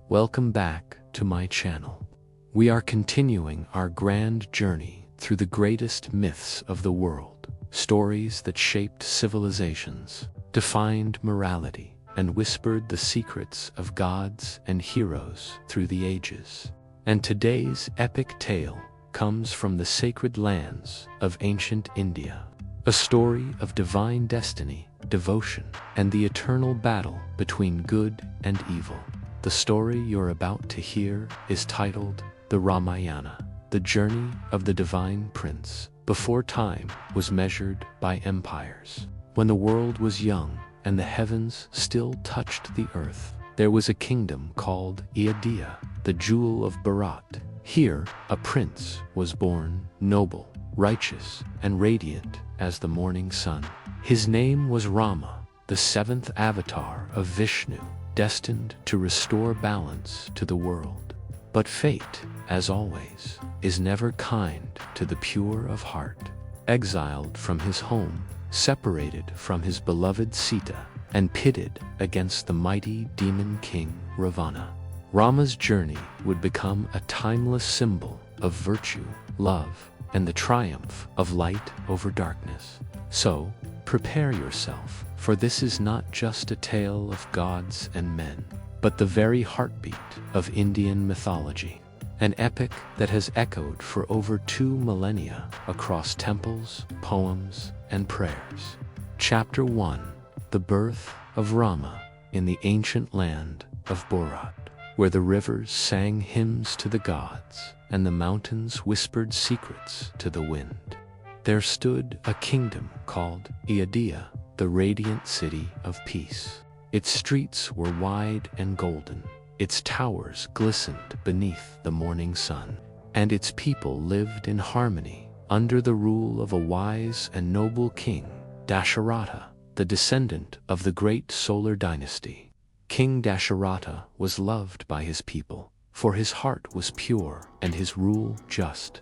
Welcome back to my channel. We are continuing our grand journey through the greatest myths of the world, stories that shaped civilizations, defined morality, and whispered the secrets of gods and heroes through the ages. And today's epic tale comes from the sacred lands of ancient India, a story of divine destiny, devotion, and the eternal battle between good and evil. The story you're about to hear is titled the Ramayana, the journey of the divine prince, before time was measured by empires. When the world was young and the heavens still touched the earth, there was a kingdom called Ayodhya, the jewel of Bharat. Here, a prince was born, noble, righteous, and radiant as the morning sun. His name was Rama, the seventh avatar of Vishnu, destined to restore balance to the world. But fate, as always, is never kind to the pure of heart. Exiled from his home, separated from his beloved Sita, and pitted against the mighty demon king Ravana, Rama's journey would become a timeless symbol of virtue, love, and the triumph of light over darkness. So, prepare yourself, for this is not just a tale of gods and men, but the very heartbeat of Indian mythology, an epic that has echoed for over 2 millennia across temples, poems, and prayers. Chapter 1: The Birth of Rama in the ancient land of Bharat, where the rivers sang hymns to the gods and the mountains whispered secrets to the wind. There stood a kingdom called Ayodhya, the radiant city of peace. Its streets were wide and golden, its towers glistened beneath the morning sun, and its people lived in harmony under the rule of a wise and noble king, Dasharatha, the descendant of the great solar dynasty. King Dasharatha was loved by his people, for his heart was pure and his rule just.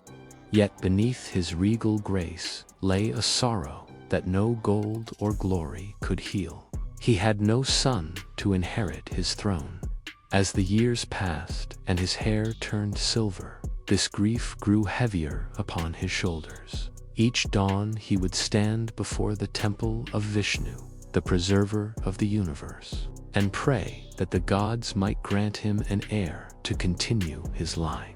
Yet beneath his regal grace lay a sorrow that no gold or glory could heal. He had no son to inherit his throne. As the years passed and his hair turned silver, this grief grew heavier upon his shoulders. Each dawn he would stand before the temple of Vishnu, the preserver of the universe, and pray that the gods might grant him an heir to continue his line.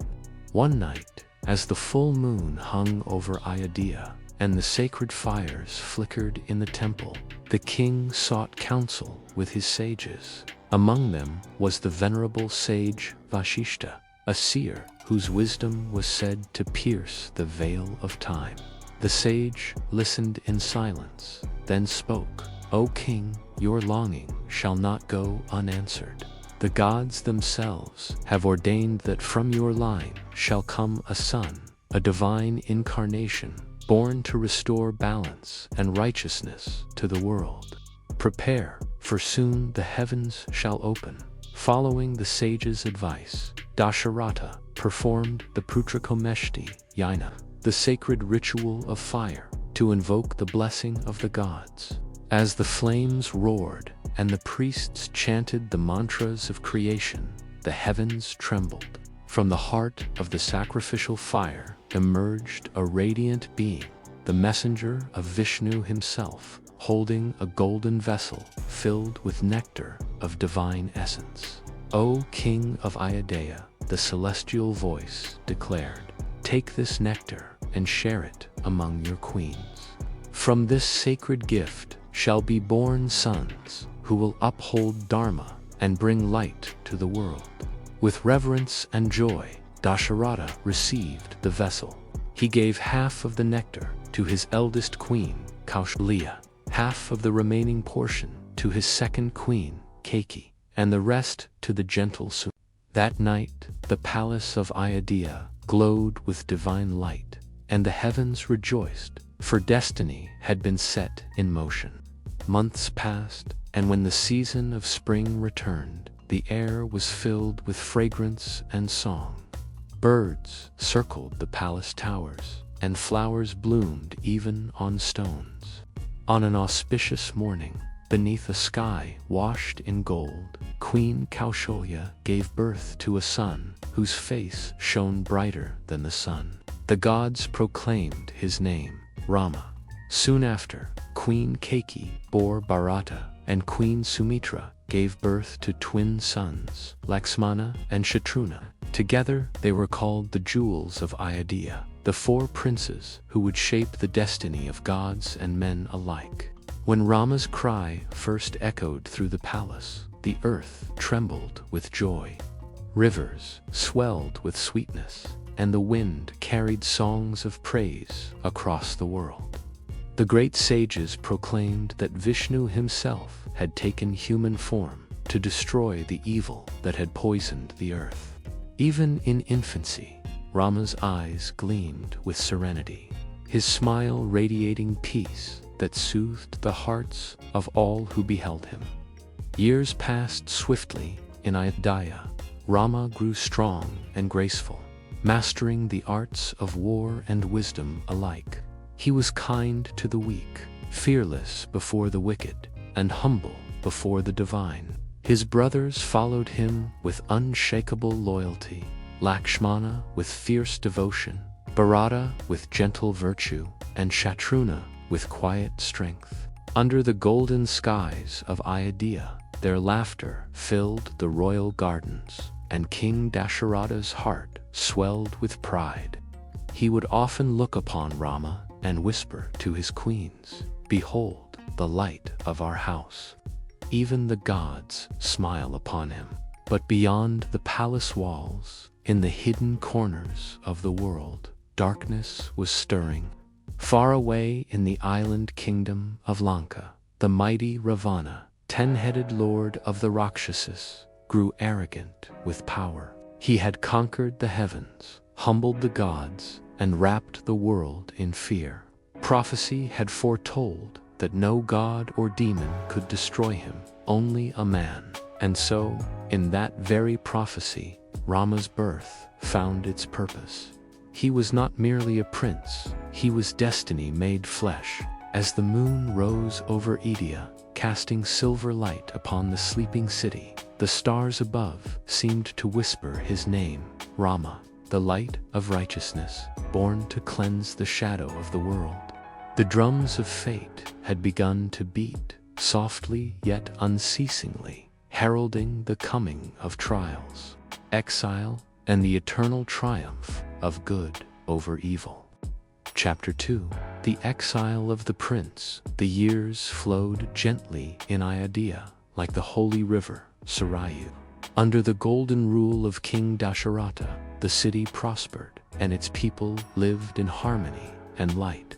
One night, as the full moon hung over Ayodhya and the sacred fires flickered in the temple, the king sought counsel with his sages. Among them was the venerable sage Vashishta, a seer whose wisdom was said to pierce the veil of time. The sage listened in silence, then spoke. "O king, your longing shall not go unanswered. The gods themselves have ordained that from your line shall come a son, a divine incarnation, born to restore balance and righteousness to the world. Prepare, for soon the heavens shall open." Following the sage's advice, Dasharatha performed the Putrakomeshti Yajna, the sacred ritual of fire, to invoke the blessing of the gods. As the flames roared and the priests chanted the mantras of creation, the heavens trembled. From the heart of the sacrificial fire emerged a radiant being, the messenger of Vishnu himself, holding a golden vessel filled with nectar of divine essence. "O King of Ayodhya," the celestial voice declared, "take this nectar and share it among your queens. From this sacred gift shall be born sons who will uphold Dharma and bring light to the world." With reverence and joy, Dasharatha received the vessel. He gave half of the nectar to his eldest queen, Kaushalya, half of the remaining portion to his second queen, Kaikeyi, and the rest to the gentle Sudha. That night, the palace of Ayodhya glowed with divine light, and the heavens rejoiced, for destiny had been set in motion. Months passed, and when the season of spring returned, the air was filled with fragrance and song. Birds circled the palace towers, and flowers bloomed even on stones. On an auspicious morning, beneath a sky washed in gold, Queen Kaushalya gave birth to a son whose face shone brighter than the sun. The gods proclaimed his name, Rama. Soon after, Queen Kaikeyi bore Bharata, and Queen Sumitra gave birth to twin sons, Lakshmana and Shatrughna. Together they were called the jewels of Ayodhya, the four princes who would shape the destiny of gods and men alike. When Rama's cry first echoed through the palace, the earth trembled with joy. Rivers swelled with sweetness, and the wind carried songs of praise across the world. The great sages proclaimed that Vishnu himself had taken human form to destroy the evil that had poisoned the earth. Even in infancy, Rama's eyes gleamed with serenity, his smile radiating peace that soothed the hearts of all who beheld him. Years passed swiftly in Ayodhya. Rama grew strong and graceful, mastering the arts of war and wisdom alike. He was kind to the weak, fearless before the wicked, and humble before the divine. His brothers followed him with unshakable loyalty, Lakshmana with fierce devotion, Bharata with gentle virtue, and Shatrughna with quiet strength. Under the golden skies of Ayodhya, their laughter filled the royal gardens, and King Dasharatha's heart swelled with pride. He would often look upon Rama and whisper to his queens, "Behold the light of our house." Even the gods smile upon him. But beyond the palace walls, in the hidden corners of the world, darkness was stirring. Far away in the island kingdom of Lanka, the mighty Ravana, 10-headed lord of the Rakshasas, grew arrogant with power. He had conquered the heavens, humbled the gods, and wrapped the world in fear. Prophecy had foretold that no god or demon could destroy him, only a man. And so, in that very prophecy, Rama's birth found its purpose. He was not merely a prince, he was destiny made flesh. As the moon rose over Ayodhya, casting silver light upon the sleeping city, the stars above seemed to whisper his name, Rama, the light of righteousness, born to cleanse the shadow of the world. The drums of fate had begun to beat, softly yet unceasingly, heralding the coming of trials, exile, and the eternal triumph of good over evil. Chapter 2. The Exile of the Prince. The years flowed gently in Ayodhya, like the holy river, Sarayu. Under the golden rule of King Dasharatha, the city prospered, and its people lived in harmony and light.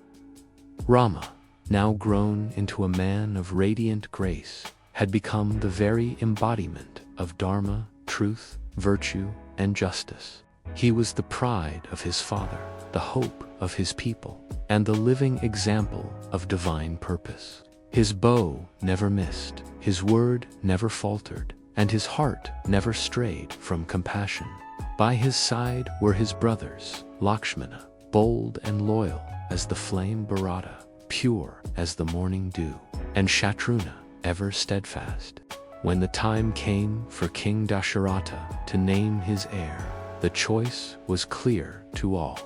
Rama, now grown into a man of radiant grace, had become the very embodiment of Dharma, truth, virtue, and justice. He was the pride of his father, the hope of his people, and the living example of divine purpose. His bow never missed, his word never faltered, and his heart never strayed from compassion. By his side were his brothers, Lakshmana, bold and loyal as the flame Bharata, pure as the morning dew, and Shatrughna, ever steadfast. When the time came for King Dasharatha to name his heir, the choice was clear to all.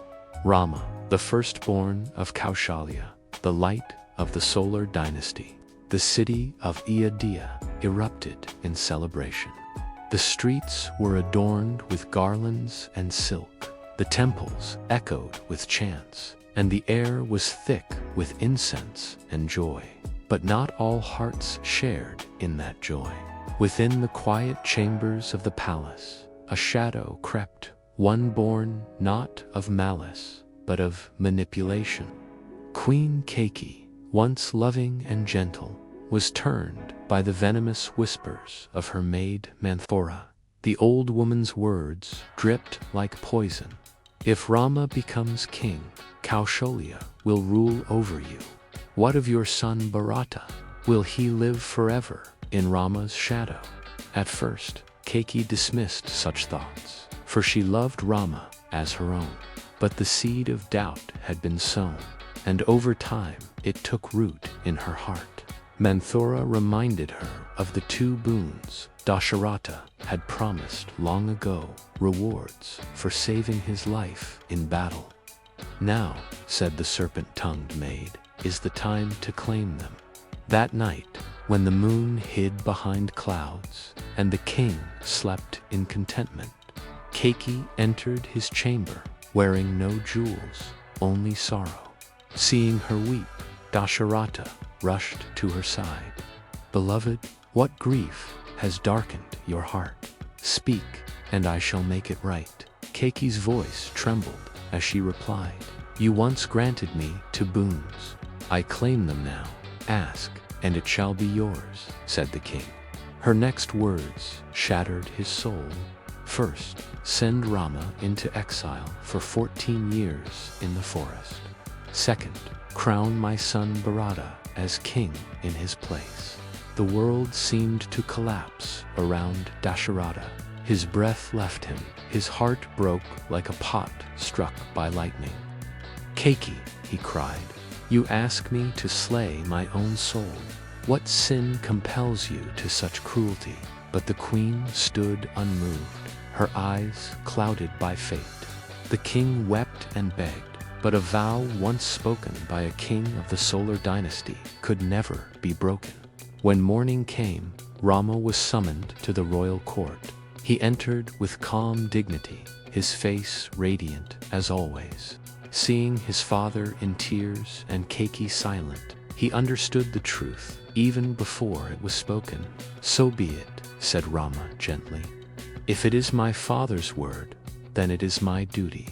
Rama, the firstborn of Kaushalya, the light of the solar dynasty. The city of Ayodhya erupted in celebration. The streets were adorned with garlands and silk. The temples echoed with chants, and the air was thick with incense and joy. But not all hearts shared in that joy. Within the quiet chambers of the palace, a shadow crept, one born not of malice, but of manipulation. Queen Kaikeyi, once loving and gentle, was turned by the venomous whispers of her maid Manthora. The old woman's words dripped like poison. If Rama becomes king, Kaushalya will rule over you. What of your son Bharata? Will he live forever in Rama's shadow? At first, Kaikeyi dismissed such thoughts, for she loved Rama as her own. But the seed of doubt had been sown, and over time it took root in her heart. Manthora reminded her of the two boons Dasharatha had promised long ago, rewards for saving his life in battle. Now, said the serpent-tongued maid, is the time to claim them. That night, when the moon hid behind clouds and the king slept in contentment, Keiki entered his chamber, wearing no jewels, only sorrow. Seeing her weep, Dasharatha rushed to her side. Beloved, what grief has darkened your heart? Speak, and I shall make it right. Keiki's voice trembled as she replied, You once granted me two boons. I claim them now. Ask, and it shall be yours, said the king. Her next words shattered his soul. First, send Rama into exile for 14 years in the forest. Second, crown my son Bharata as king in his place. The world seemed to collapse around Dasharatha. His breath left him. His heart broke like a pot struck by lightning. Keiki, he cried, you ask me to slay my own soul. What sin compels you to such cruelty? But the queen stood unmoved, her eyes clouded by fate. The king wept and begged, but a vow once spoken by a king of the solar dynasty could never be broken. When morning came, Rama was summoned to the royal court. He entered with calm dignity, his face radiant as always. Seeing his father in tears and Keiki silent, he understood the truth even before it was spoken. So be it, said Rama gently. If it is my father's word, then it is my duty.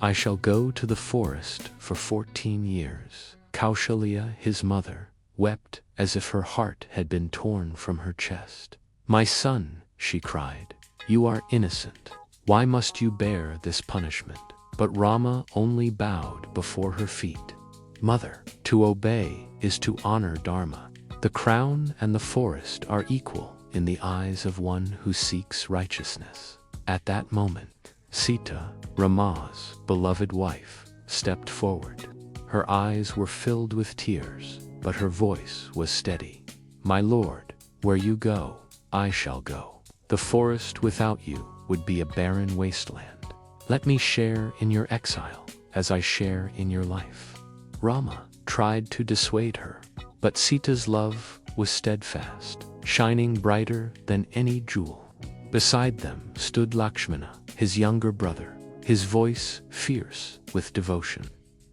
I shall go to the forest for 14 years. Kaushalya, his mother, wept as if her heart had been torn from her chest. My son, she cried, you are innocent. Why must you bear this punishment? But Rama only bowed before her feet. Mother, to obey is to honor Dharma. The crown and the forest are equal in the eyes of one who seeks righteousness. At that moment, Sita, Rama's beloved wife, stepped forward. Her eyes were filled with tears, but her voice was steady. My lord, where you go, I shall go. The forest without you would be a barren wasteland. Let me share in your exile as I share in your life. Rama tried to dissuade her, but Sita's love was steadfast, shining brighter than any jewel. Beside them stood Lakshmana, his younger brother, his voice fierce with devotion.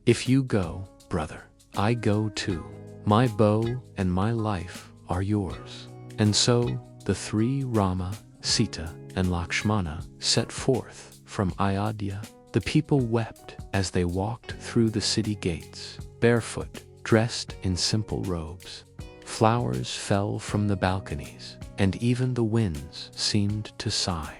If you go, brother, I go too. My bow and my life are yours. And so the three, Rama, Sita, and Lakshmana, set forth from Ayodhya. The people wept as they walked through the city gates, barefoot, dressed in simple robes. Flowers fell from the balconies, and even the winds seemed to sigh.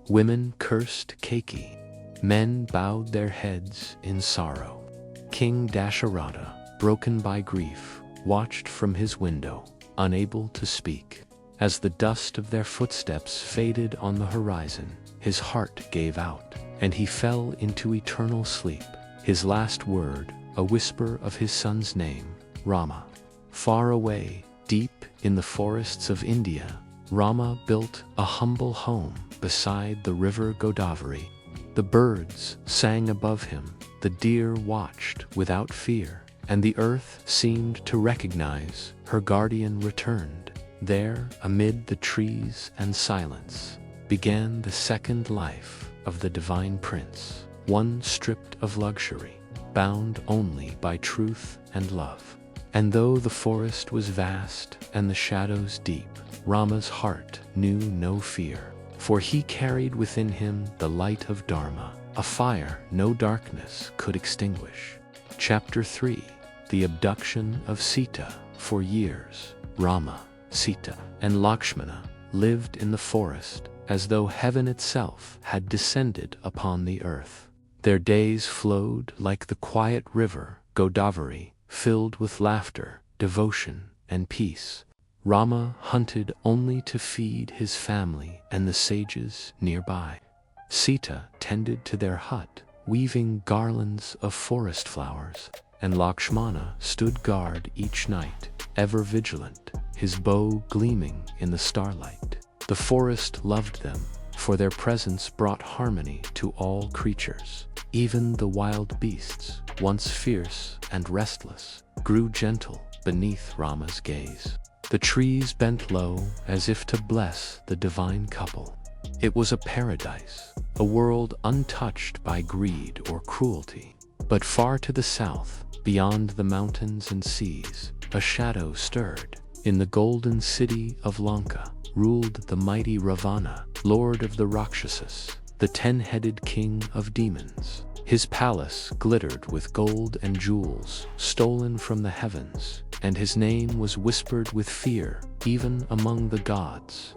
Women cursed Keiki. Men bowed their heads in sorrow. King Dasharatha, broken by grief, watched from his window, unable to speak. As the dust of their footsteps faded on the horizon, his heart gave out, and he fell into eternal sleep. His last word, a whisper of his son's name, Rama. Far away, deep in the forests of India, Rama built a humble home beside the river Godavari. The birds sang above him, the deer watched without fear, and the earth seemed to recognize her guardian returned. There, amid the trees and silence, began the second life of the divine prince, one stripped of luxury, bound only by truth and love. And though the forest was vast and the shadows deep, Rama's heart knew no fear, for he carried within him the light of Dharma, a fire no darkness could extinguish. Chapter 3. The Abduction of Sita. For years, Rama, Sita, and Lakshmana lived in the forest as though heaven itself had descended upon the earth. Their days flowed like the quiet river Godavari, filled with laughter, devotion, and peace. Rama hunted only to feed his family and the sages nearby. Sita tended to their hut, weaving garlands of forest flowers, and Lakshmana stood guard each night, ever vigilant, his bow gleaming in the starlight. The forest loved them, for their presence brought harmony to all creatures. Even the wild beasts, once fierce and restless, grew gentle beneath Rama's gaze. The trees bent low as if to bless the divine couple. It was a paradise, a world untouched by greed or cruelty. But far to the south, beyond the mountains and seas, a shadow stirred. In the golden city of Lanka ruled the mighty Ravana, lord of the Rakshasas, the 10-headed king of demons. His palace glittered with gold and jewels stolen from the heavens, and his name was whispered with fear even among the gods.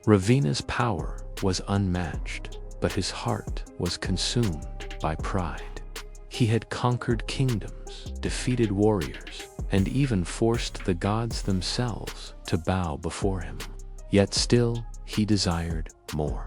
Ravana's power was unmatched, but his heart was consumed by pride. He had conquered kingdoms, defeated warriors, and even forced the gods themselves to bow before him. Yet still, he desired more.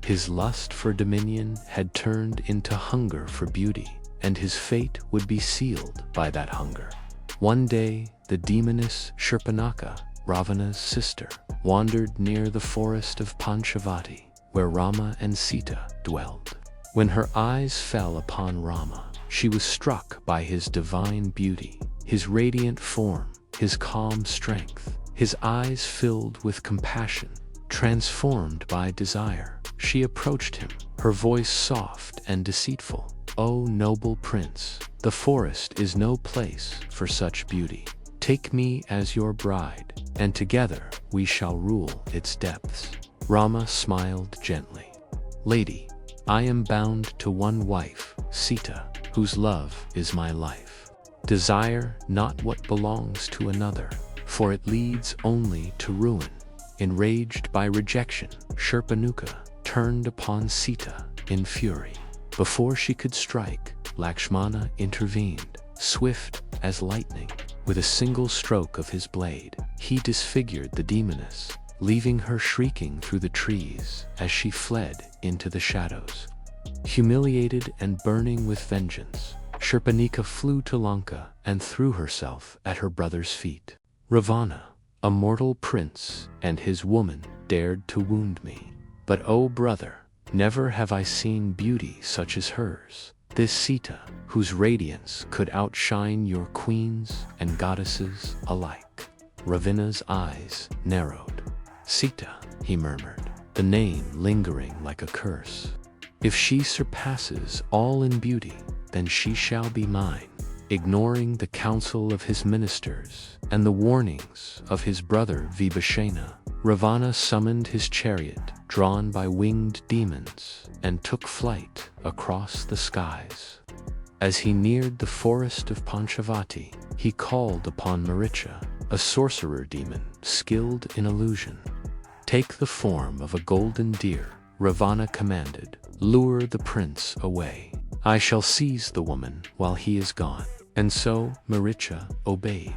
His lust for dominion had turned into hunger for beauty, and his fate would be sealed by that hunger. One day, the demoness Shurpanakha, Ravana's sister, wandered near the forest of Panchavati, where Rama and Sita dwelled. When her eyes fell upon Rama, she was struck by his divine beauty, his radiant form, his calm strength. His eyes filled with compassion, transformed by desire. She approached him, her voice soft and deceitful. "O noble prince, the forest is no place for such beauty. Take me as your bride, and together we shall rule its depths." Rama smiled gently. "Lady, I am bound to one wife, Sita, whose love is my life. Desire not what belongs to another, for it leads only to ruin." Enraged by rejection, Shurpanakha turned upon Sita in fury. Before she could strike, Lakshmana intervened, swift as lightning. With a single stroke of his blade, he disfigured the demoness, leaving her shrieking through the trees as she fled into the shadows. Humiliated and burning with vengeance, Shurpanakha flew to Lanka and threw herself at her brother's feet. "Ravana, a mortal prince, and his woman dared to wound me. But O brother, never have I seen beauty such as hers. This Sita, whose radiance could outshine your queens and goddesses alike." Ravana's eyes narrowed. "Sita," he murmured, the name lingering like a curse. "If she surpasses all in beauty, then she shall be mine." Ignoring the counsel of his ministers and the warnings of his brother Vibhishana, Ravana summoned his chariot, drawn by winged demons, and took flight across the skies. As he neared the forest of Panchavati, he called upon Maricha, a sorcerer demon skilled in illusion. "Take the form of a golden deer," Ravana commanded. "Lure the prince away. I shall seize the woman while he is gone." And so Maricha obeyed.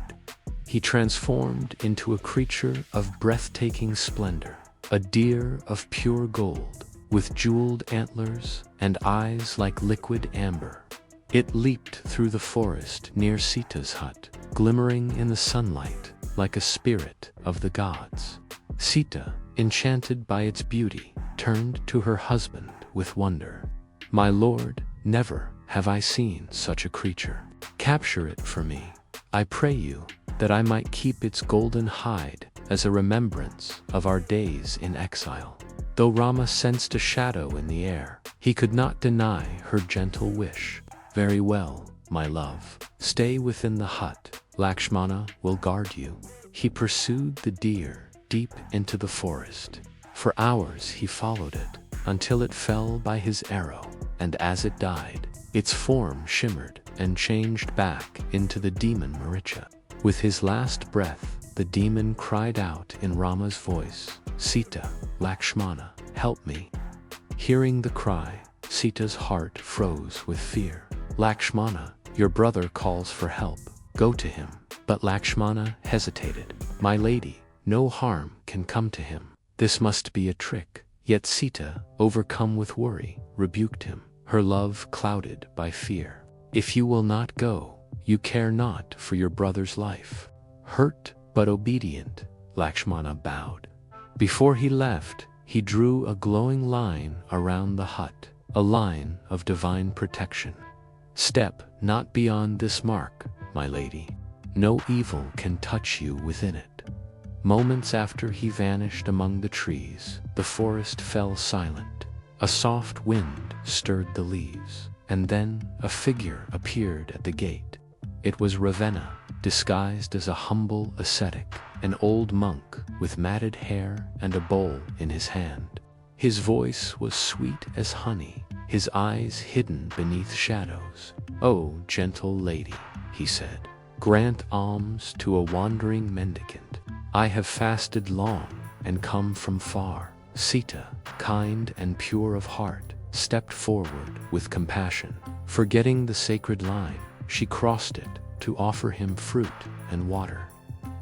He transformed into a creature of breathtaking splendor, a deer of pure gold, with jeweled antlers and eyes like liquid amber. It leaped through the forest near Sita's hut, glimmering in the sunlight like a spirit of the gods. Sita, enchanted by its beauty, turned to her husband with wonder. "My lord, never have I seen such a creature. Capture it for me, I pray you, that I might keep its golden hide as a remembrance of our days in exile." Though Rama sensed a shadow in the air, he could not deny her gentle wish. "Very well, my love. Stay within the hut. Lakshmana will guard you." He pursued the deer deep into the forest. For hours he followed it, until it fell by his arrow, and as it died, its form shimmered and changed back into the demon Maricha. With his last breath, the demon cried out in Rama's voice, "Sita, Lakshmana, help me." Hearing the cry, Sita's heart froze with fear. "Lakshmana, your brother calls for help. Go to him." But Lakshmana hesitated. "My lady, no harm can come to him. This must be a trick." Yet Sita, overcome with worry, rebuked him, her love clouded by fear. "If you will not go, you care not for your brother's life." Hurt but obedient, Lakshmana bowed. Before he left, he drew a glowing line around the hut, a line of divine protection. "Step not beyond this mark, my lady. No evil can touch you within it." Moments after he vanished among the trees, the forest fell silent. A soft wind stirred the leaves, and then a figure appeared at the gate. It was Ravenna, disguised as a humble ascetic, an old monk with matted hair and a bowl in his hand. His voice was sweet as honey, his eyes hidden beneath shadows. "Oh, gentle lady," he said, "grant alms to a wandering mendicant. I have fasted long and come from far." Sita, kind and pure of heart, stepped forward with compassion. Forgetting the sacred line, she crossed it to offer him fruit and water.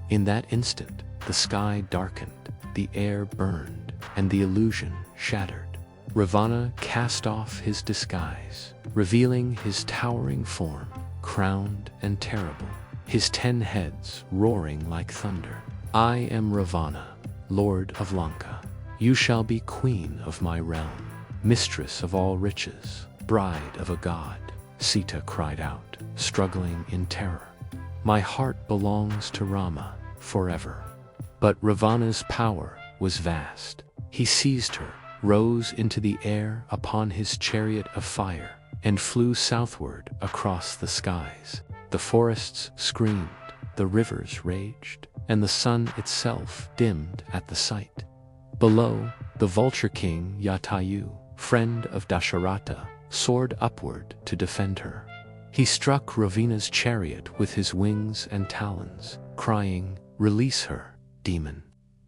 In that instant, the sky darkened, the air burned, and the illusion shattered. Ravana cast off his disguise, revealing his towering form, crowned and terrible, his 10 heads roaring like thunder. "I am Ravana, Lord of Lanka. You shall be queen of my realm, mistress of all riches, bride of a god." Sita cried out, struggling in terror. "My heart belongs to Rama forever." But Ravana's power was vast. He seized her, rose into the air upon his chariot of fire, and flew southward across the skies. The forests screamed, the rivers raged, and the sun itself dimmed at the sight. Below, the vulture king Jatayu, friend of Dasharatha, soared upward to defend her. He struck Ravana's chariot with his wings and talons, crying, "Release her, demon.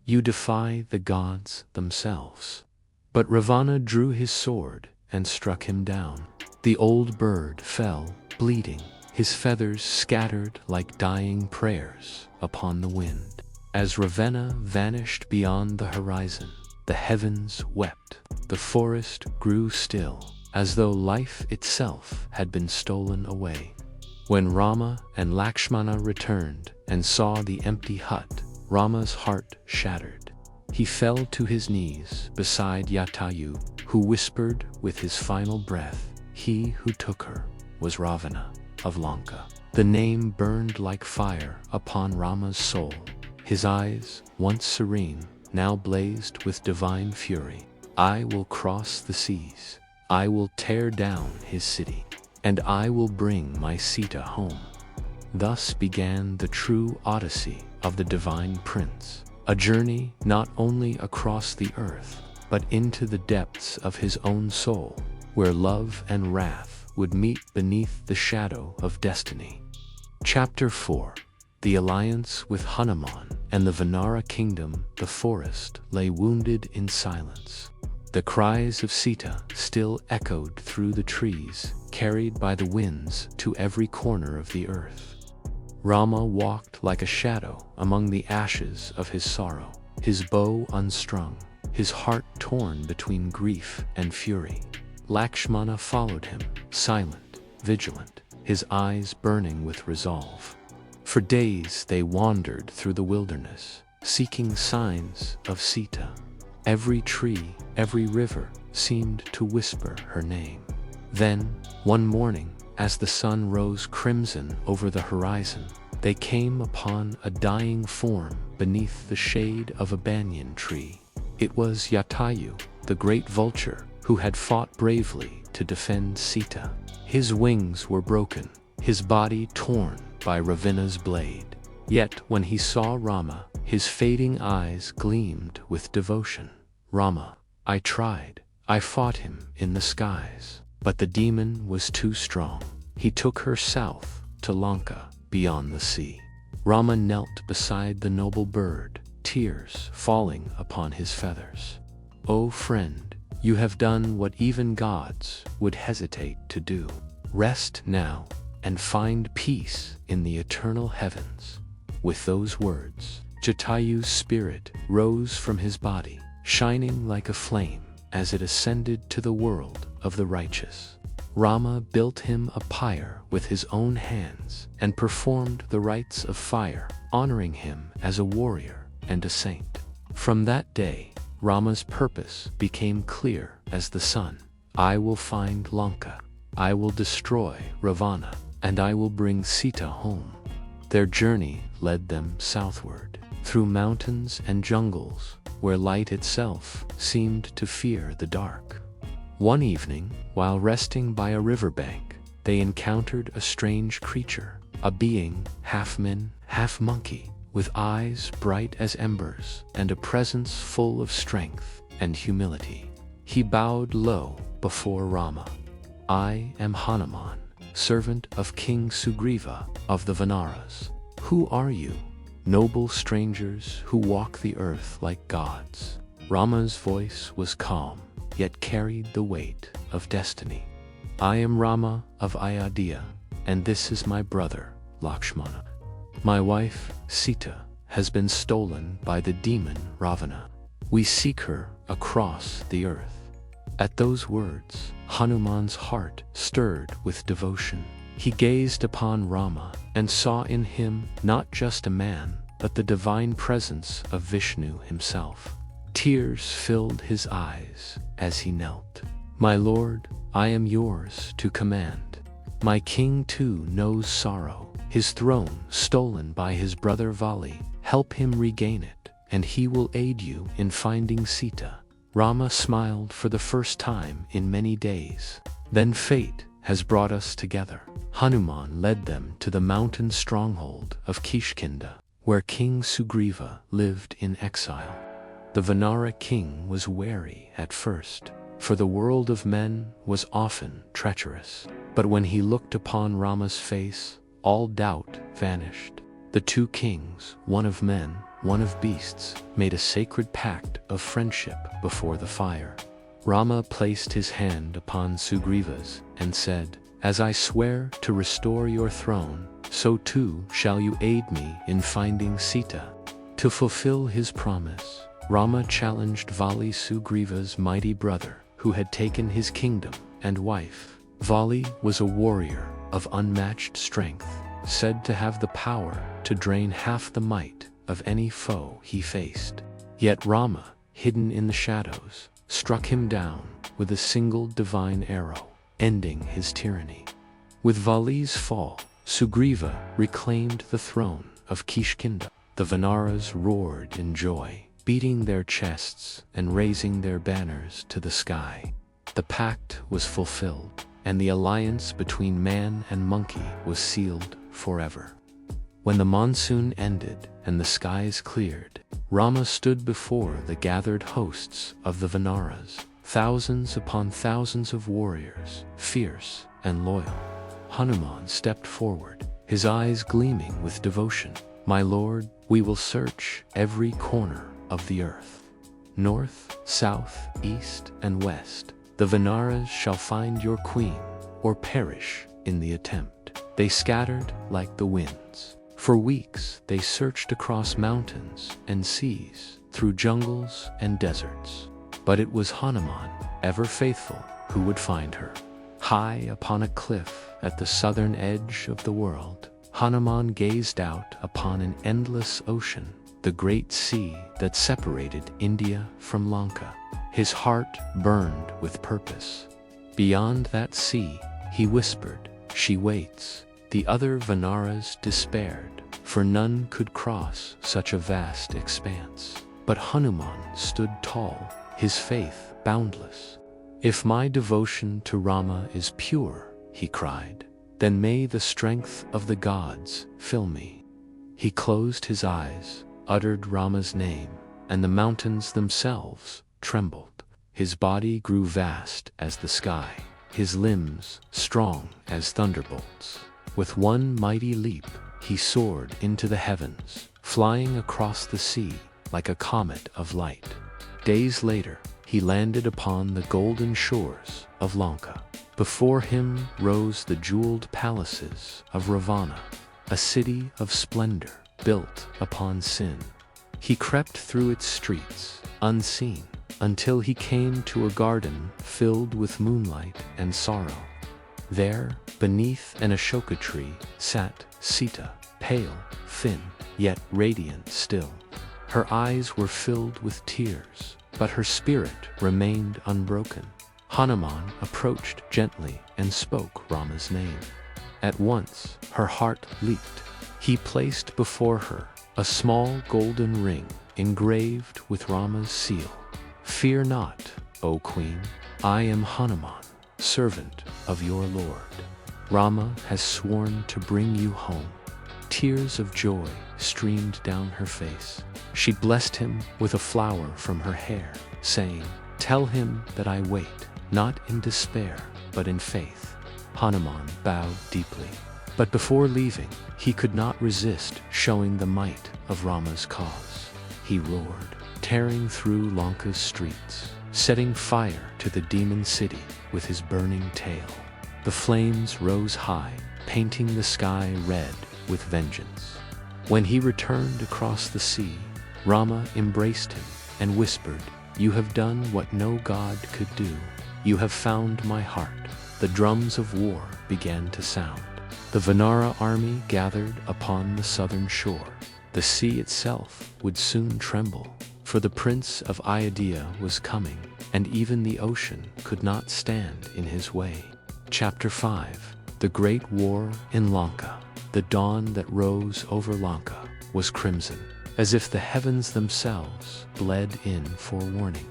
You defy the gods themselves." But Ravana drew his sword and struck him down. The old bird fell, bleeding, his feathers scattered like dying prayers upon the wind. As Ravenna vanished beyond the horizon, the heavens wept, the forest grew still, as though life itself had been stolen away. When Rama and Lakshmana returned and saw the empty hut, Rama's heart shattered. He fell to his knees beside Jatayu, who whispered with his final breath, "He who took her was Ravana of Lanka." The name burned like fire upon Rama's soul. His eyes, once serene, now blazed with divine fury. "I will cross the seas. I will tear down his city, and I will bring my Sita home." Thus began the true odyssey of the divine prince, a journey not only across the earth, but into the depths of his own soul, where love and wrath would meet beneath the shadow of destiny. Chapter 4. The alliance with Hanuman and the Vanara kingdom. The forest lay wounded in silence. The cries of Sita still echoed through the trees, carried by the winds to every corner of the earth. Rama walked like a shadow among the ashes of his sorrow, his bow unstrung, his heart torn between grief and fury. Lakshmana followed him, silent, vigilant, his eyes burning with resolve. For days they wandered through the wilderness, seeking signs of Sita. Every tree, every river seemed to whisper her name. Then, one morning, as the sun rose crimson over the horizon, they came upon a dying form beneath the shade of a banyan tree. It was Jatayu, the great vulture, who had fought bravely to defend Sita. His wings were broken, his body torn by Ravana's blade. Yet when he saw Rama, his fading eyes gleamed with devotion. "Rama, I tried. I fought him in the skies. But the demon was too strong. He took her south to Lanka, beyond the sea." Rama knelt beside the noble bird, tears falling upon his feathers. "O friend, you have done what even gods would hesitate to do. Rest now and find peace in the eternal heavens." With those words, Jatayu's spirit rose from his body, shining like a flame as it ascended to the world of the righteous. Rama built him a pyre with his own hands and performed the rites of fire honoring him as a warrior and a saint. From that day, Rama's purpose became clear as the sun. I will find Lanka. I will destroy Ravana, and I will bring Sita home. Their journey led them southward, through mountains and jungles, where light itself seemed to fear the dark. One evening, while resting by a riverbank, they encountered a strange creature, a being half man, half monkey, with eyes bright as embers and a presence full of strength and humility. He bowed low before Rama. I am Hanuman, servant of King Sugriva of the Vanaras. Who are you? Noble strangers who walk the earth like gods. Rama's voice was calm, yet carried the weight of destiny. I am Rama of Ayodhya, and this is my brother, Lakshmana. My wife, Sita, has been stolen by the demon Ravana. We seek her across the earth. At those words, Hanuman's heart stirred with devotion. He gazed upon Rama and saw in him not just a man, but the divine presence of Vishnu himself. Tears filled his eyes as he knelt. My lord, I am yours to command. My king too knows sorrow. His throne stolen by his brother Vali. Help him regain it, and he will aid you in finding Sita. Rama smiled for the first time in many days. Then fate has brought us together. Hanuman led them to the mountain stronghold of Kishkinda, where King Sugriva lived in exile. The Vanara king was wary at first, for the world of men was often treacherous. But when he looked upon Rama's face, all doubt vanished. The two kings, one of men, one of beasts, made a sacred pact of friendship before the fire. Rama placed his hand upon Sugriva's and said, As I swear to restore your throne, so too shall you aid me in finding Sita. To fulfill his promise, Rama challenged Vali, Sugriva's mighty brother, who had taken his kingdom and wife. Vali was a warrior of unmatched strength, said to have the power to drain half the might of any foe he faced. Yet Rama, hidden in the shadows, struck him down with a single divine arrow, ending his tyranny. With Vali's fall, Sugriva reclaimed the throne of Kishkinda. The Vanaras roared in joy, beating their chests and raising their banners to the sky. The pact was fulfilled, and the alliance between man and monkey was sealed forever. When the monsoon ended and the skies cleared, Rama stood before the gathered hosts of the Vanaras, thousands upon thousands of warriors, fierce and loyal. Hanuman stepped forward, his eyes gleaming with devotion. My lord, we will search every corner of the earth. North, south, east, and west. The Vanaras shall find your queen, or perish in the attempt. They scattered like the winds. For weeks they searched across mountains and seas, through jungles and deserts. But it was Hanuman, ever faithful, who would find her. High upon a cliff at the southern edge of the world, Hanuman gazed out upon an endless ocean, the great sea that separated India from Lanka. His heart burned with purpose. Beyond that sea, he whispered, she waits. The other Vanaras despaired, for none could cross such a vast expanse. But Hanuman stood tall, his faith boundless. If my devotion to Rama is pure, he cried, then may the strength of the gods fill me. He closed his eyes, uttered Rama's name, and the mountains themselves trembled. His body grew vast as the sky, his limbs strong as thunderbolts. With one mighty leap, he soared into the heavens, flying across the sea like a comet of light. Days later, he landed upon the golden shores of Lanka. Before him rose the jeweled palaces of Ravana, a city of splendor built upon sin. He crept through its streets, unseen, until he came to a garden filled with moonlight and sorrow. There, beneath an Ashoka tree, sat Sita, pale, thin, yet radiant still. Her eyes were filled with tears, but her spirit remained unbroken. Hanuman approached gently and spoke Rama's name. At once, her heart leaped. He placed before her a small golden ring engraved with Rama's seal. "Fear not, O Queen, I am Hanuman, servant of your Lord. Rama has sworn to bring you home." Tears of joy streamed down her face. She blessed him with a flower from her hair, saying, "Tell him that I wait, not in despair, but in faith." Hanuman bowed deeply. But before leaving, he could not resist showing the might of Rama's cause. He roared, tearing through Lanka's streets, setting fire to the demon city with his burning tail. The flames rose high, painting the sky red with vengeance. When he returned across the sea, Rama embraced him and whispered, "You have done what no god could do. You have found my heart." The drums of war began to sound. The Vanara army gathered upon the southern shore. The sea itself would soon tremble, for the Prince of Ayodhya was coming, and even the ocean could not stand in his way. Chapter 5. The Great War in Lanka. The dawn that rose over Lanka was crimson, as if the heavens themselves bled in forewarning.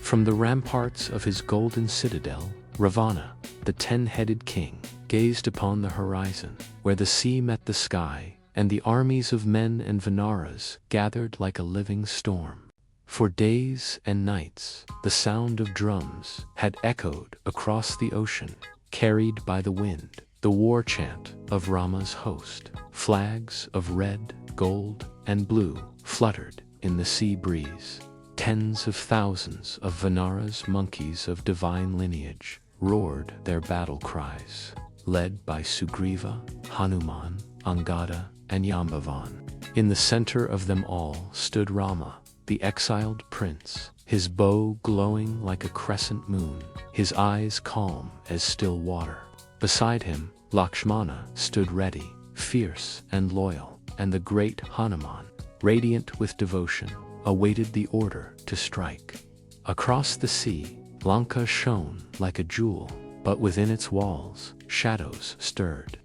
From the ramparts of his golden citadel, Ravana, the 10-headed king, gazed upon the horizon, where the sea met the sky, and the armies of men and Vanaras gathered like a living storm. For days and nights, the sound of drums had echoed across the ocean, carried by the wind, the war chant of Rama's host. Flags of red, gold, and blue fluttered in the sea breeze. Tens of thousands of Vanaras, monkeys of divine lineage, roared their battle cries, led by Sugriva, Hanuman, Angada, and Jambavan. In the center of them all stood Rama, the exiled prince, his bow glowing like a crescent moon, his eyes calm as still water. Beside him, Lakshmana stood ready, fierce and loyal, and the great Hanuman, radiant with devotion, awaited the order to strike. Across the sea, Lanka shone like a jewel, but within its walls, shadows stirred.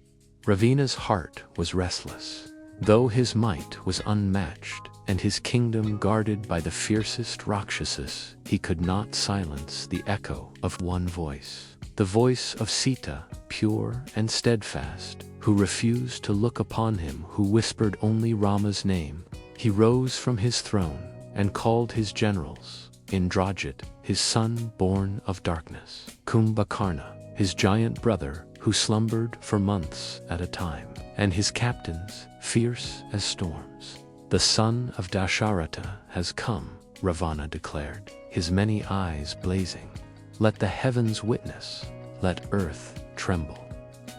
Ravana's heart was restless. Though his might was unmatched, and his kingdom guarded by the fiercest Rakshasas, he could not silence the echo of one voice. The voice of Sita, pure and steadfast, who refused to look upon him who whispered only Rama's name. He rose from his throne and called his generals, Indrajit, his son born of darkness, Kumbhakarna, his giant brother who slumbered for months at a time, and his captains, fierce as storms. "The son of Dasharatha has come," Ravana declared, his many eyes blazing. "Let the heavens witness, let earth tremble.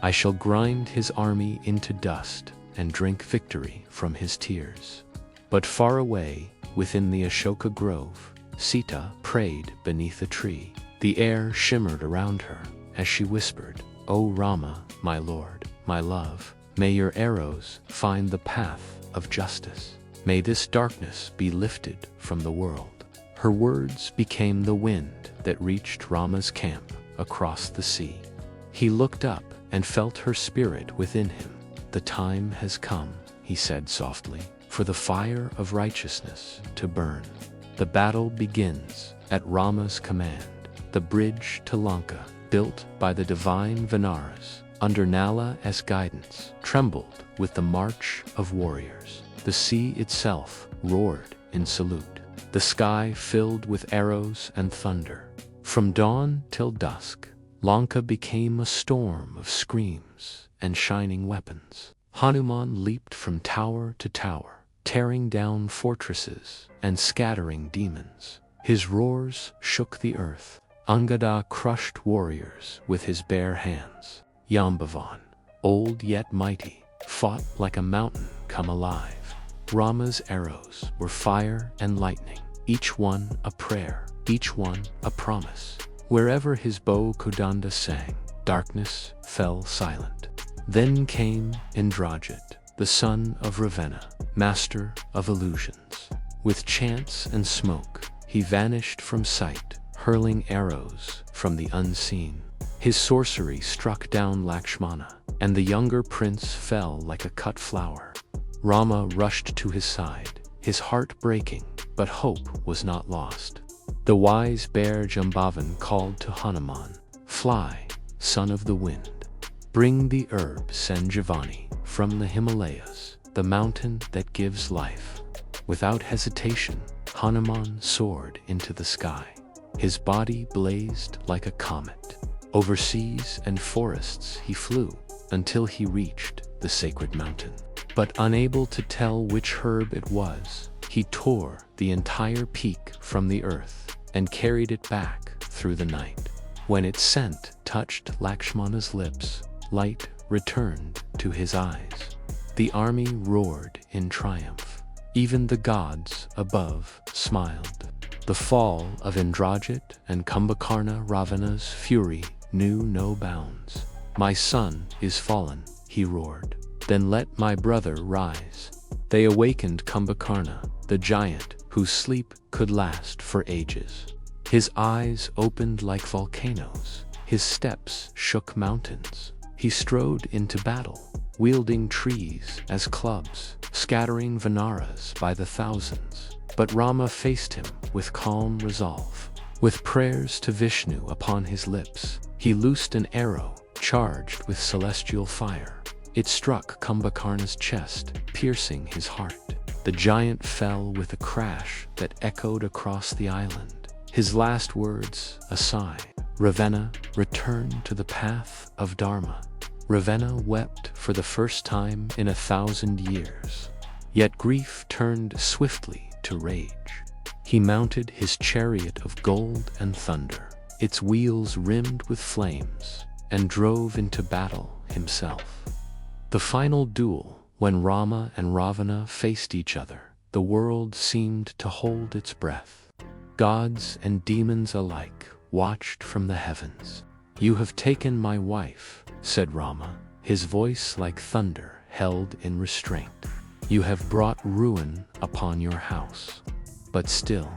I shall grind his army into dust and drink victory from his tears." But far away, within the Ashoka grove, Sita prayed beneath a tree. The air shimmered around her as she whispered, "O Rama, my lord, my love, may your arrows find the path of justice. May this darkness be lifted from the world." Her words became the wind that reached Rama's camp across the sea. He looked up and felt her spirit within him. "The time has come," he said softly, "for the fire of righteousness to burn." The battle begins at Rama's command. The bridge to Lanka, built by the divine Vanaras, under Nala's guidance, trembled with the march of warriors. The sea itself roared in salute. The sky filled with arrows and thunder. From dawn till dusk, Lanka became a storm of screams and shining weapons. Hanuman leaped from tower to tower, tearing down fortresses and scattering demons. His roars shook the earth. Angada crushed warriors with his bare hands. Jambavan, old yet mighty, fought like a mountain come alive. Rama's arrows were fire and lightning, each one a prayer, each one a promise. Wherever his bow Kodanda sang, darkness fell silent. Then came Indrajit, the son of Ravenna, master of illusions. With chants and smoke, he vanished from sight, hurling arrows from the unseen. His sorcery struck down Lakshmana, and the younger prince fell like a cut flower. Rama rushed to his side, his heart breaking, but hope was not lost. The wise bear Jambavan called to Hanuman, "Fly, son of the wind. Bring the herb Sanjivani from the Himalayas, the mountain that gives life." Without hesitation, Hanuman soared into the sky. His body blazed like a comet. Over seas and forests he flew until he reached the sacred mountain. But unable to tell which herb it was, he tore the entire peak from the earth and carried it back through the night. When its scent touched Lakshmana's lips, light returned to his eyes. The army roared in triumph. Even the gods above smiled. The fall of Indrajit and Kumbhakarna, Ravana's fury, knew no bounds. "My son is fallen," he roared. "Then let my brother rise." They awakened Kumbhakarna, the giant whose sleep could last for ages. His eyes opened like volcanoes. His steps shook mountains. He strode into battle, wielding trees as clubs, scattering Vanaras by the thousands. But Rama faced him with calm resolve. With prayers to Vishnu upon his lips, he loosed an arrow charged with celestial fire. It struck Kumbhakarna's chest, piercing his heart. The giant fell with a crash that echoed across the island. His last words, a sigh. Ravenna returned to the path of Dharma. Ravenna wept for the first time in 1,000 years. Yet grief turned swiftly to rage. He mounted his chariot of gold and thunder, its wheels rimmed with flames, and drove into battle himself. The final duel, when Rama and Ravana faced each other, the world seemed to hold its breath. Gods and demons alike watched from the heavens. "You have taken my wife," said Rama, his voice like thunder held in restraint. "You have brought ruin upon your house. But still,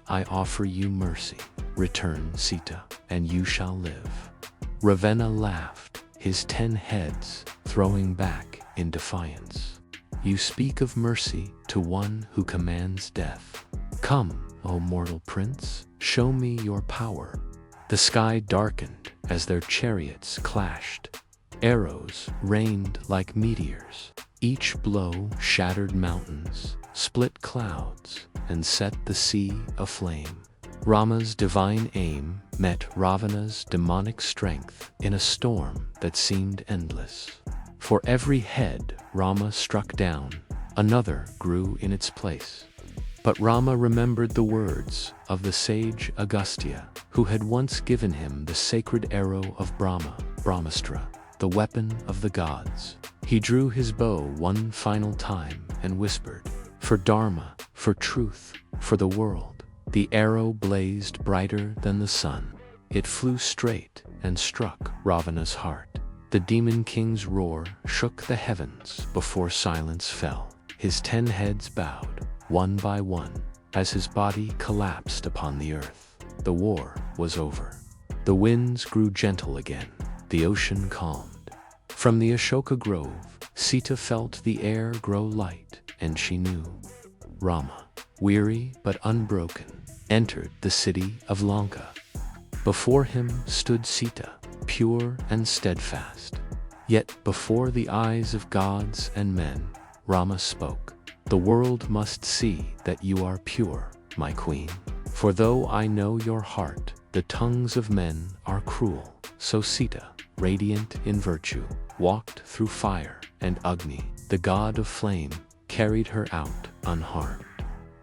I offer you mercy. Return Sita, and you shall live." Ravenna laughed, his 10 heads throwing back in defiance. "You speak of mercy to one who commands death. Come, O mortal prince, show me your power." The sky darkened as their chariots clashed. Arrows rained like meteors. Each blow shattered mountains, split clouds, and set the sea aflame. Rama's divine aim met Ravana's demonic strength in a storm that seemed endless. For every head Rama struck down, another grew in its place. But Rama remembered the words of the sage Agastya, who had once given him the sacred arrow of Brahma, Brahmastra, the weapon of the gods. He drew his bow one final time and whispered, "For Dharma, for truth, for the world." The arrow blazed brighter than the sun. It flew straight and struck Ravana's heart. The demon king's roar shook the heavens before silence fell. His 10 heads bowed, one by one, as his body collapsed upon the earth. The war was over. The winds grew gentle again. The ocean calmed. From the Ashoka grove, Sita felt the air grow light, and she knew. Rama, weary but unbroken, entered the city of Lanka. Before him stood Sita, pure and steadfast. Yet before the eyes of gods and men, Rama spoke. "The world must see that you are pure, my queen. For though I know your heart, the tongues of men are cruel." So Sita, radiant in virtue, walked through fire and Agni, the god of flame, carried her out unharmed.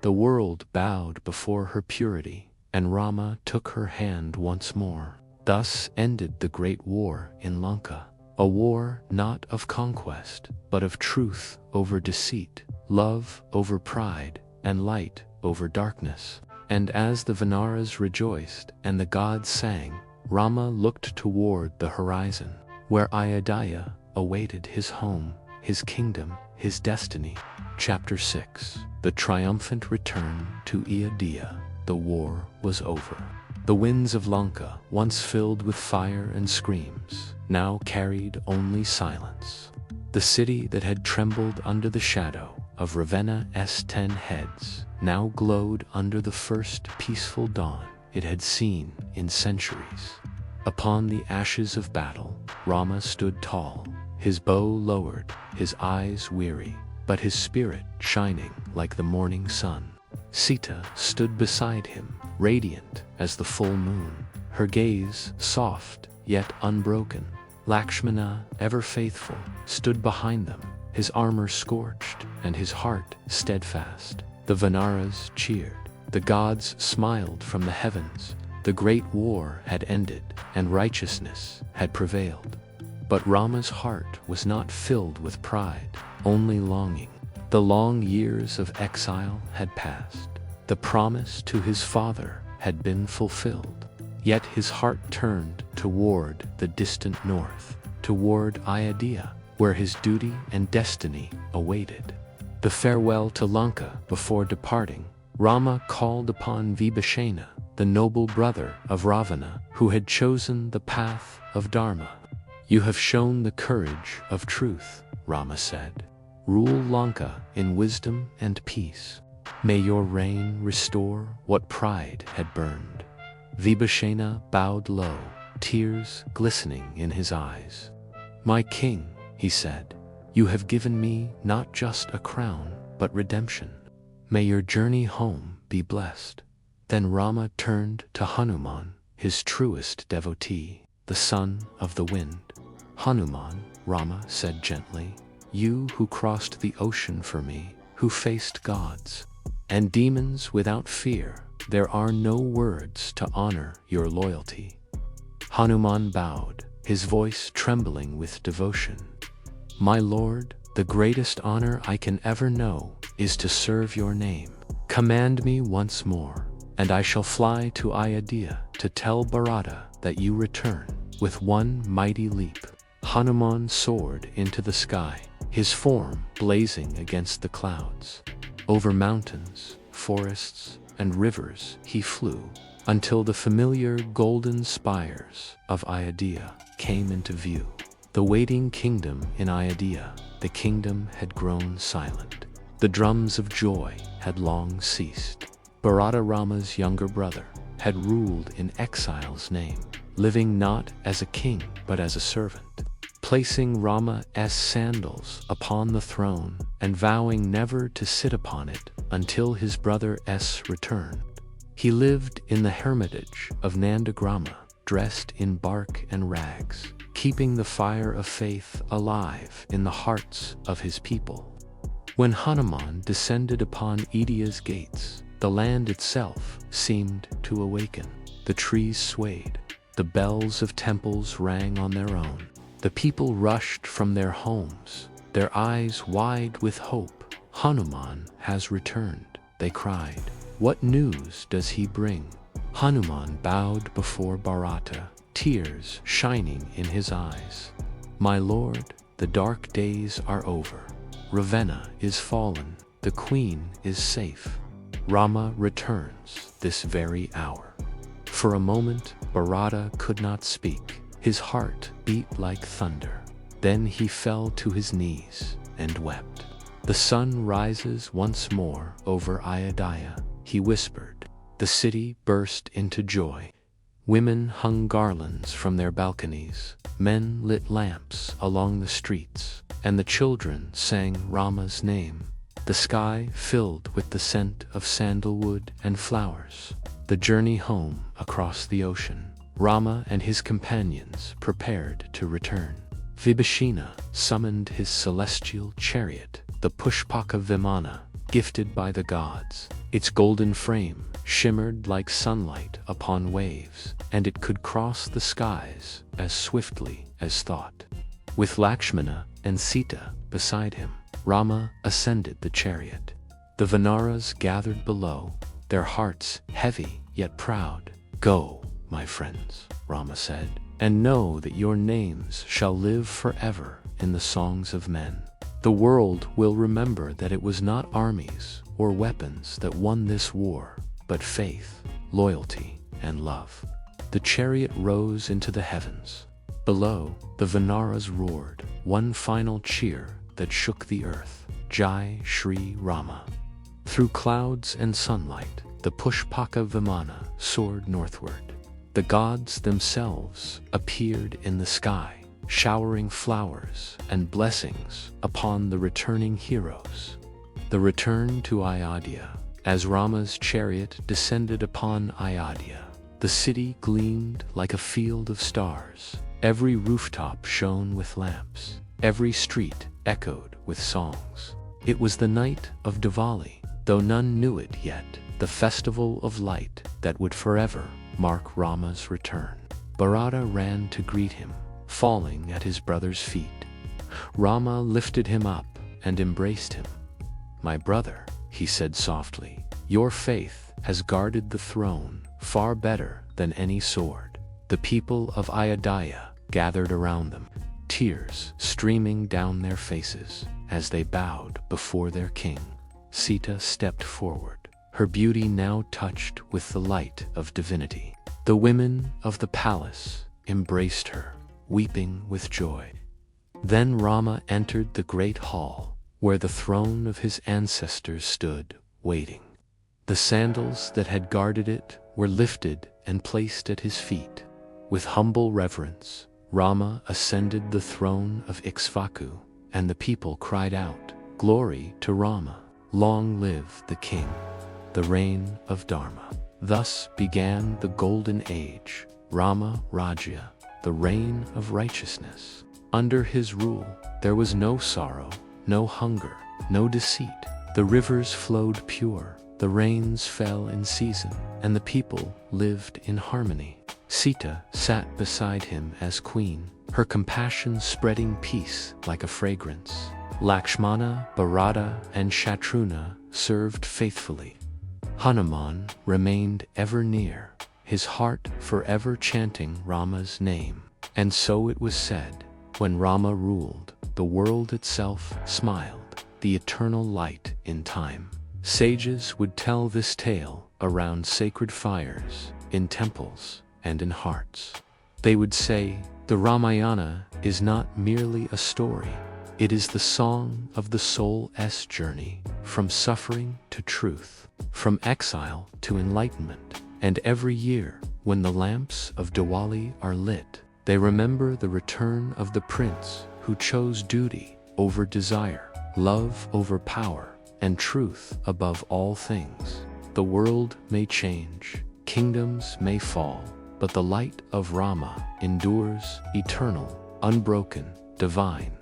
The world bowed before her purity, and Rama took her hand once more. Thus ended the great war in Lanka, a war not of conquest, but of truth over deceit, love over pride, and light over darkness. And as the Vanaras rejoiced and the gods sang, Rama looked toward the horizon, where Ayodhya awaited his home, his kingdom, his destiny. Chapter 6. The Triumphant Return to Ayodhya. The war was over. The winds of Lanka, once filled with fire and screams, now carried only silence. The city that had trembled under the shadow of Ravana's 10 heads now glowed under the first peaceful dawn it had seen in centuries. Upon the ashes of battle, Rama stood tall, his bow lowered, his eyes weary, but his spirit shining like the morning sun. Sita stood beside him, radiant as the full moon, her gaze soft yet unbroken. Lakshmana, ever faithful, stood behind them, his armor scorched and his heart steadfast. The Vanaras cheered. The gods smiled from the heavens. The great war had ended and righteousness had prevailed. But Rama's heart was not filled with pride, only longing. The long years of exile had passed. The promise to his father had been fulfilled. Yet his heart turned toward the distant north, toward Ayodhya, where his duty and destiny awaited. The farewell to Lanka. Before departing, Rama called upon Vibhishana, the noble brother of Ravana, who had chosen the path of Dharma. "You have shown the courage of truth," Rama said. "Rule Lanka in wisdom and peace. May your reign restore what pride had burned." Vibhishana bowed low, tears glistening in his eyes. "My king," he said, "you have given me not just a crown, but redemption. May your journey home be blessed." Then Rama turned to Hanuman, his truest devotee, the son of the wind. "Hanuman," Rama said gently, "you who crossed the ocean for me, who faced gods and demons without fear, there are no words to honor your loyalty." Hanuman bowed, his voice trembling with devotion. "My lord, the greatest honor I can ever know is to serve your name. Command me once more, and I shall fly to Ayodhya to tell Bharata that you return." With one mighty leap, Hanuman soared into the sky, his form blazing against the clouds. Over mountains, forests, and rivers he flew, until the familiar golden spires of Ayodhya came into view. The waiting kingdom in Ayodhya, the kingdom had grown silent. The drums of joy had long ceased. Bharata, Rama's younger brother, had ruled in exile's name, living not as a king but as a servant, placing Rama's sandals upon the throne and vowing never to sit upon it until his brother's return. He lived in the hermitage of Nandagrama, dressed in bark and rags, keeping the fire of faith alive in the hearts of his people. When Hanuman descended upon Ayodhya's gates, the land itself seemed to awaken. The trees swayed, the bells of temples rang on their own. The people rushed from their homes, their eyes wide with hope. "Hanuman has returned," they cried. "What news does he bring?" Hanuman bowed before Bharata, tears shining in his eyes. "My lord, the dark days are over. Ravenna is fallen, the queen is safe. Rama returns this very hour." For a moment, Bharata could not speak. His heart beat like thunder. Then he fell to his knees and wept. "The sun rises once more over Ayodhya," he whispered. The city burst into joy. Women hung garlands from their balconies, men lit lamps along the streets, and the children sang Rama's name. The sky filled with the scent of sandalwood and flowers. The journey home across the ocean. Rama and his companions prepared to return. Vibhishana summoned his celestial chariot, the Pushpaka Vimana, gifted by the gods. Its golden frame shimmered like sunlight upon waves, and it could cross the skies as swiftly as thought. With Lakshmana and Sita beside him, Rama ascended the chariot. The Vanaras gathered below, their hearts heavy yet proud. "Go, my friends," Rama said, "and know that your names shall live forever in the songs of men." The world will remember that it was not armies or weapons that won this war, but faith, loyalty, and love. The chariot rose into the heavens. Below, the Vanaras roared, one final cheer that shook the earth. Jai Shri Rama. Through clouds and sunlight, the Pushpaka Vimana soared northward. The gods themselves appeared in the sky, showering flowers and blessings upon the returning heroes. The return to Ayodhya. As Rama's chariot descended upon Ayodhya, the city gleamed like a field of stars. Every rooftop shone with lamps. Every street echoed with songs. It was the night of Diwali, though none knew it yet, the festival of light that would forever mark Rama's return. Bharata ran to greet him, falling at his brother's feet. Rama lifted him up and embraced him. "My brother," he said softly, "your faith has guarded the throne far better than any sword." The people of Ayodhya gathered around them, tears streaming down their faces as they bowed before their king. Sita stepped forward, her beauty now touched with the light of divinity. The women of the palace embraced her, weeping with joy. Then Rama entered the great hall, where the throne of his ancestors stood, waiting. The sandals that had guarded it were lifted and placed at his feet. With humble reverence, Rama ascended the throne of Ikshvaku, and the people cried out, "Glory to Rama! Long live the king!" The reign of Dharma. Thus began the golden age, Rama Rajya, the reign of righteousness. Under his rule, there was no sorrow, no hunger, no deceit. The rivers flowed pure, the rains fell in season, and the people lived in harmony. Sita sat beside him as queen, her compassion spreading peace like a fragrance. Lakshmana, Bharata, and Shatruna served faithfully. Hanuman remained ever near, his heart forever chanting Rama's name. And so it was said, when Rama ruled, the world itself smiled, the eternal light in time. Sages would tell this tale around sacred fires, in temples, and in hearts. They would say, the Ramayana is not merely a story, it is the song of the soul's journey, from suffering to truth, from exile to enlightenment. And every year, when the lamps of Diwali are lit, they remember the return of the prince who chose duty over desire, love over power, and truth above all things. The world may change, kingdoms may fall, but the light of Rama endures eternal, unbroken, divine.